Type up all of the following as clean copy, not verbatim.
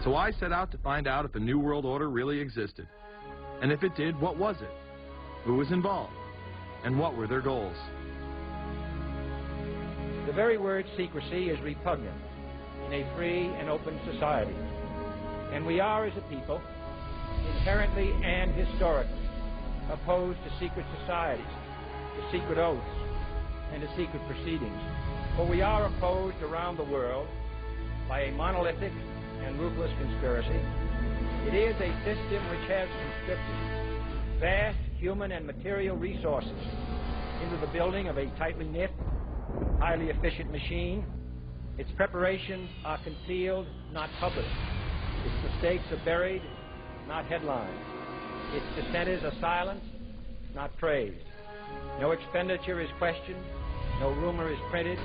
So I set out to find out if a New World Order really existed. And if it did, what was it? Who was involved? And what were their goals? The very word secrecy is repugnant in a free and open society. And we are, as a people, inherently and historically opposed to secret societies, to secret oaths, and to secret proceedings. For we are opposed around the world by a monolithic and ruthless conspiracy. It is a system which has conscripted vast human and material resources into the building of a tightly knit, highly efficient machine. Its preparations are concealed, not published. Its mistakes are buried, not headlined. Its dissenters are silenced, not praised. No expenditure is questioned, no rumor is printed,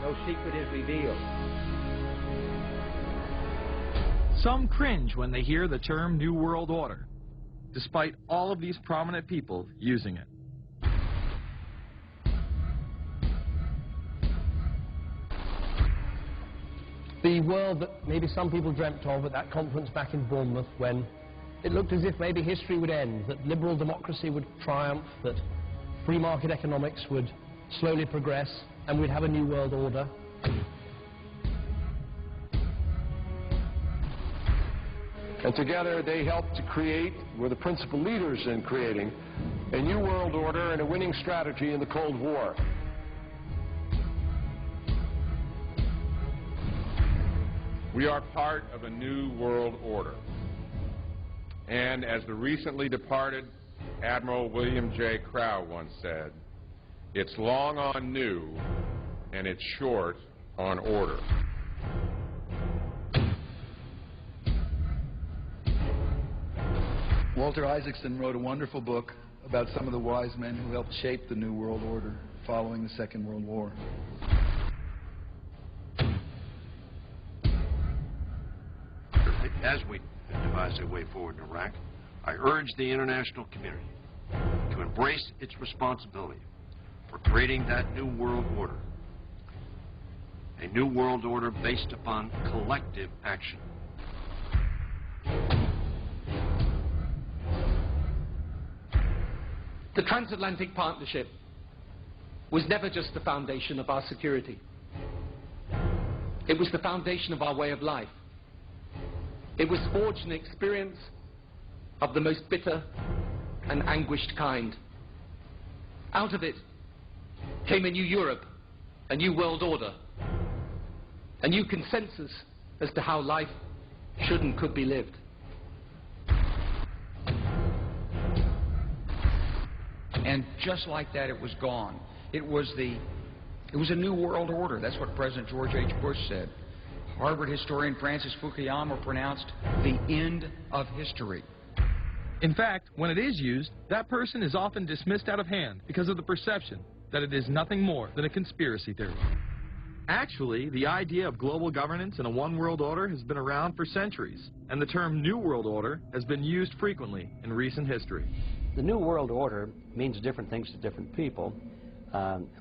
no secret is revealed. Some cringe when they hear the term New World Order, despite all of these prominent people using it. The world that maybe some people dreamt of at that conference back in Bournemouth, when it looked as if maybe history would end, that liberal democracy would triumph, that free market economics would slowly progress, and we'd have a new world order. And together they helped to create, were the principal leaders in creating, a new world order and a winning strategy in the Cold War. We are part of a new world order. And as the recently departed Admiral William J. Crowe once said, it's long on new and it's short on order. Walter Isaacson wrote a wonderful book about some of the wise men who helped shape the New World Order following the Second World War. As we devise a way forward in Iraq, I urge the international community to embrace its responsibility for creating that new world order, a new world order based upon collective action. The transatlantic partnership was never just the foundation of our security. It was the foundation of our way of life. It was forged in experience of the most bitter and anguished kind. Out of it came a new Europe, a new world order, a new consensus as to how life should and could be lived. And just like that, it was gone. It was a new world order. That's what President George H. Bush said. Harvard historian Francis Fukuyama pronounced the end of history. In fact, when it is used, that person is often dismissed out of hand because of the perception that it is nothing more than a conspiracy theory. Actually, the idea of global governance and a one world order has been around for centuries, and the term New World Order has been used frequently in recent history. The New World Order means different things to different people,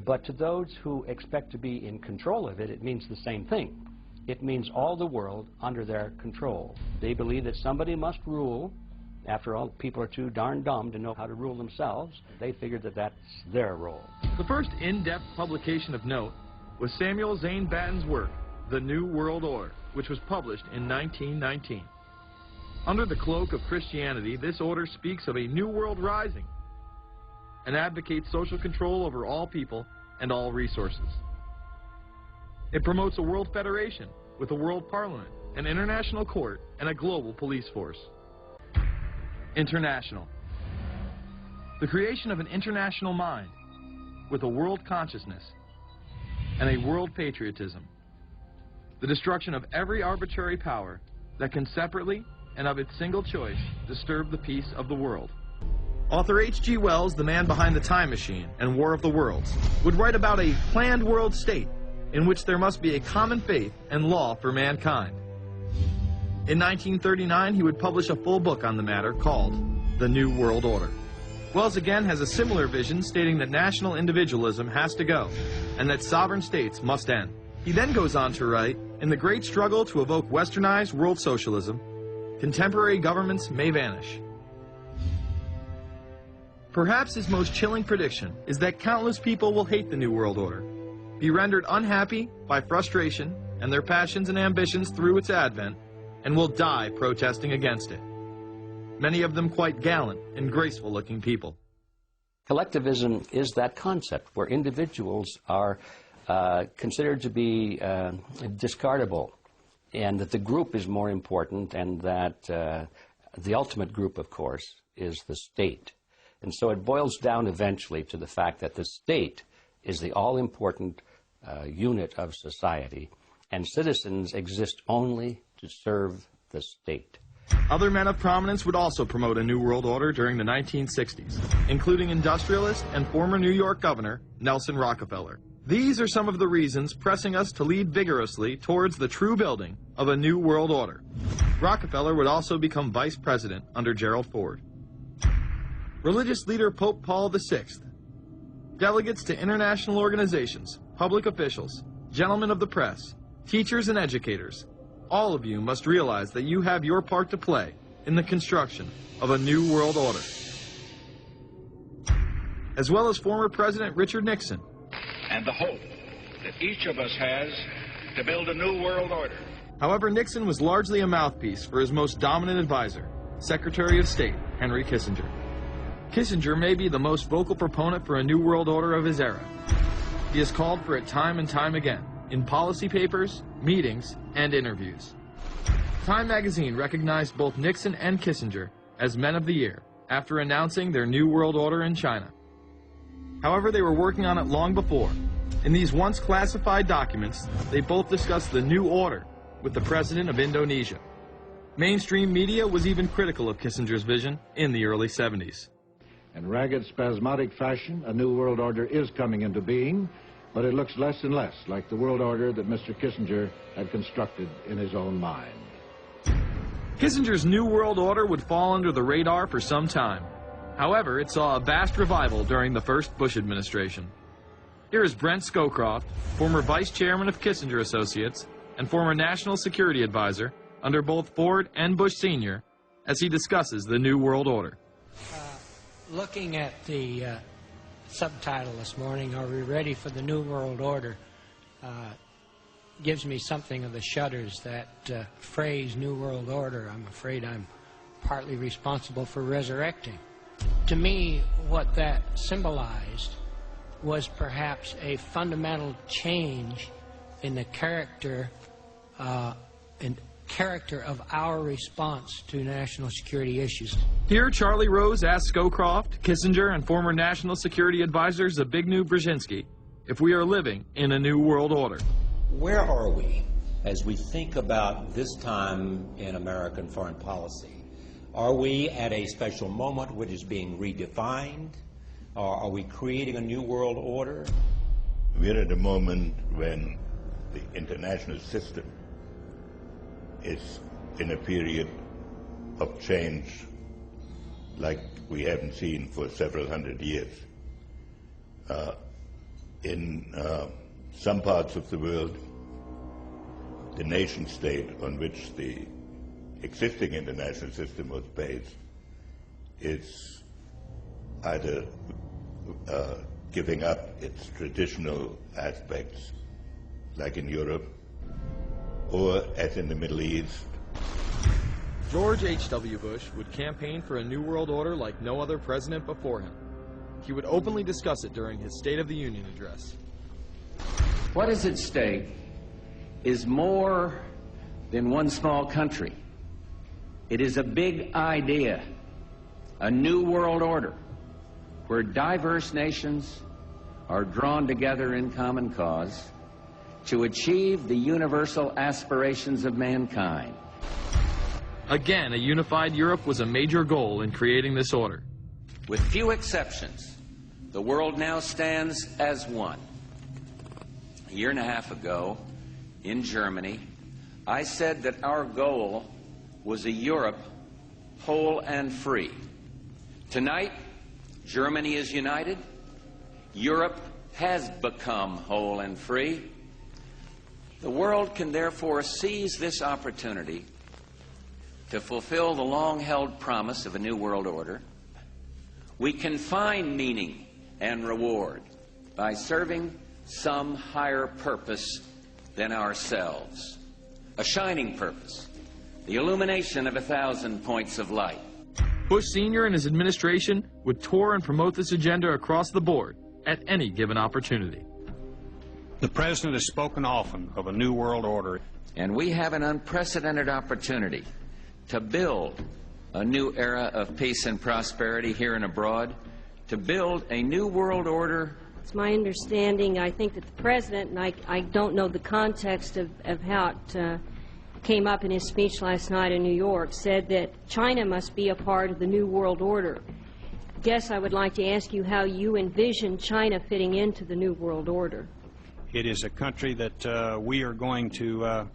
but to those who expect to be in control of it, it means the same thing. It means all the world under their control. They believe that somebody must rule. After all, people are too darn dumb to know how to rule themselves. They figured that that's their role. The first in-depth publication of note was Samuel Zane Batten's work, The New World Order, which was published in 1919. Under the cloak of Christianity, this order speaks of a new world rising and advocates social control over all people and all resources. It promotes a world federation with a world parliament, an international court, and a global police force. International. The creation of an international mind with a world consciousness and a world patriotism. The destruction of every arbitrary power that can separately and of its single choice disturb the peace of the world. Author H.G. Wells, the man behind The Time Machine and War of the Worlds, would write about a planned world state in which there must be a common faith and law for mankind. In 1939, he would publish a full book on the matter called The New World Order. Wells again has a similar vision, stating that national individualism has to go and that sovereign states must end. He then goes on to write, In the great struggle to evoke westernized world socialism, contemporary governments may vanish. Perhaps his most chilling prediction is that countless people will hate the New World Order, be rendered unhappy by frustration and their passions and ambitions through its advent, and will die protesting against it. Many of them quite gallant and graceful-looking people. Collectivism is that concept where individuals are considered to be discardable, and that the group is more important, and that the ultimate group, of course, is the state. And so it boils down eventually to the fact that the state is the all-important unit of society, and citizens exist only to serve the state. Other men of prominence would also promote a New World Order during the 1960s, including industrialist and former New York Governor Nelson Rockefeller. These are some of the reasons pressing us to lead vigorously towards the true building of a New World Order. Rockefeller would also become vice president under Gerald Ford. Religious leader Pope Paul VI, delegates to international organizations, public officials, gentlemen of the press, teachers and educators, all of you must realize that you have your part to play in the construction of a New World Order. As well as former President Richard Nixon. And the hope that each of us has to build a New World Order. However, Nixon was largely a mouthpiece for his most dominant advisor, Secretary of State Henry Kissinger. Kissinger may be the most vocal proponent for a New World Order of his era. He has called for it time and time again, in policy papers, meetings, and interviews. Time magazine recognized both Nixon and Kissinger as Men of the Year after announcing their New World Order in China. However, they were working on it long before. In these once classified documents, they both discussed the New Order with the President of Indonesia. Mainstream media was even critical of Kissinger's vision in the early 70s. In ragged, spasmodic fashion, a New World Order is coming into being, but it looks less and less like the world order that Mr. Kissinger had constructed in his own mind. Kissinger's New World Order would fall under the radar for some time. However, it saw a vast revival during the first Bush administration. Here is Brent Scowcroft, former vice chairman of Kissinger Associates and former national security advisor under both Ford and Bush Sr., as he discusses the New World Order. Looking at the subtitle this morning, Are We Ready for the New World Order, gives me something of the shudders. That phrase, New World Order, I'm afraid I'm partly responsible for resurrecting. To me, what that symbolized was perhaps a fundamental change in the character of our response to national security issues. Here, Charlie Rose asked Scowcroft, Kissinger, and former national security advisor Zbigniew Brzezinski if we are living in a new world order. Where are we as we think about this time in American foreign policy? Are we at a special moment which is being redefined? Or are we creating a new world order? We're at a moment when the international system is in a period of change like we haven't seen for several hundred years. In some parts of the world, the nation state on which the existing international system was based is either giving up its traditional aspects, like in Europe, or as in the Middle East. George H.W. Bush would campaign for a new world order like no other president before him. He would openly discuss it during his State of the Union address. What is at stake is more than one small country. It is a big idea, a new world order, where diverse nations are drawn together in common cause to achieve the universal aspirations of mankind. Again, a unified Europe was a major goal in creating this order. With few exceptions, the world now stands as one. A year and a half ago, in Germany, I said that our goal was a Europe whole and free. Tonight, Germany is united. Europe has become whole and free. The world can therefore seize this opportunity to fulfill the long-held promise of a new world order. We can find meaning and reward by serving some higher purpose than ourselves, a shining purpose, the illumination of 1,000 points of light. Bush Sr. and his administration would tour and promote this agenda across the board at any given opportunity. The President has spoken often of a new world order. And we have an unprecedented opportunity to build a new era of peace and prosperity here and abroad, to build a new world order. It's my understanding, I think, that the President, and I don't know the context of how it came up in his speech last night in New York, said that China must be a part of the new world order. I guess I would like to ask you how you envision China fitting into the new world order. It is a country that we are going to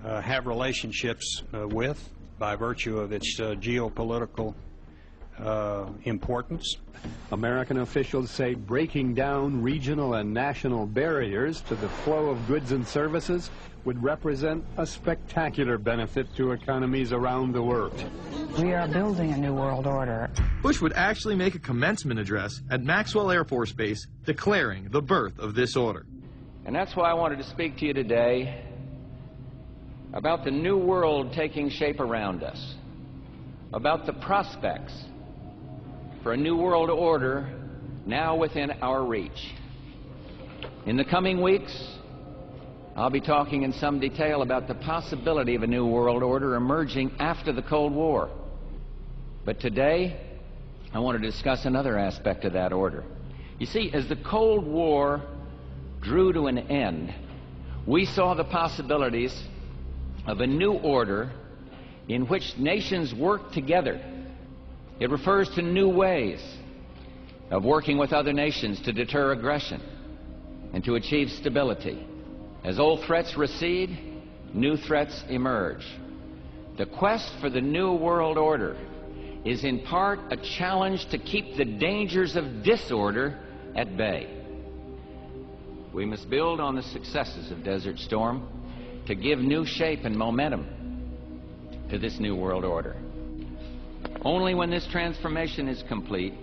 have relationships with by virtue of its geopolitical importance. American officials say breaking down regional and national barriers to the flow of goods and services would represent a spectacular benefit to economies around the world. We are building a new world order. Bush would actually make a commencement address at Maxwell Air Force Base declaring the birth of this order. And that's why I wanted to speak to you today about the new world taking shape around us, about the prospects for a new world order now within our reach. In the coming weeks, I'll be talking in some detail about the possibility of a new world order emerging after the Cold War. But today, I want to discuss another aspect of that order. You see, as the Cold War drew to an end, we saw the possibilities of a new order in which nations work together. It refers to new ways of working with other nations to deter aggression and to achieve stability. As old threats recede, new threats emerge. The quest for the new world order is in part a challenge to keep the dangers of disorder at bay. We must build on the successes of Desert Storm to give new shape and momentum to this new world order. Only when this transformation is complete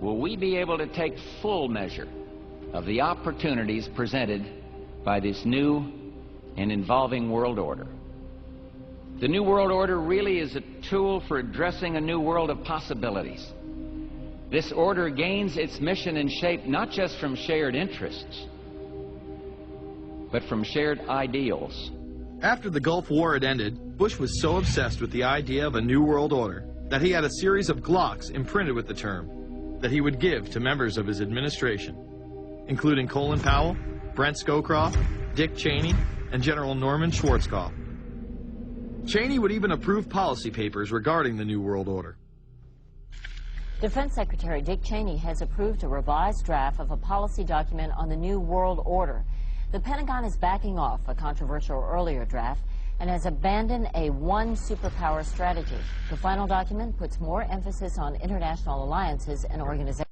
will we be able to take full measure of the opportunities presented by this new and evolving world order. The new world order really is a tool for addressing a new world of possibilities. This order gains its mission and shape not just from shared interests, but from shared ideals. After the Gulf War had ended, Bush was so obsessed with the idea of a new world order that he had a series of Glocks imprinted with the term that he would give to members of his administration, including Colin Powell, Brent Scowcroft, Dick Cheney, and General Norman Schwarzkopf. Cheney would even approve policy papers regarding the New World Order. Defense Secretary Dick Cheney has approved a revised draft of a policy document on the New World Order. The Pentagon is backing off a controversial earlier draft and has abandoned a one superpower strategy. The final document puts more emphasis on international alliances and organizations.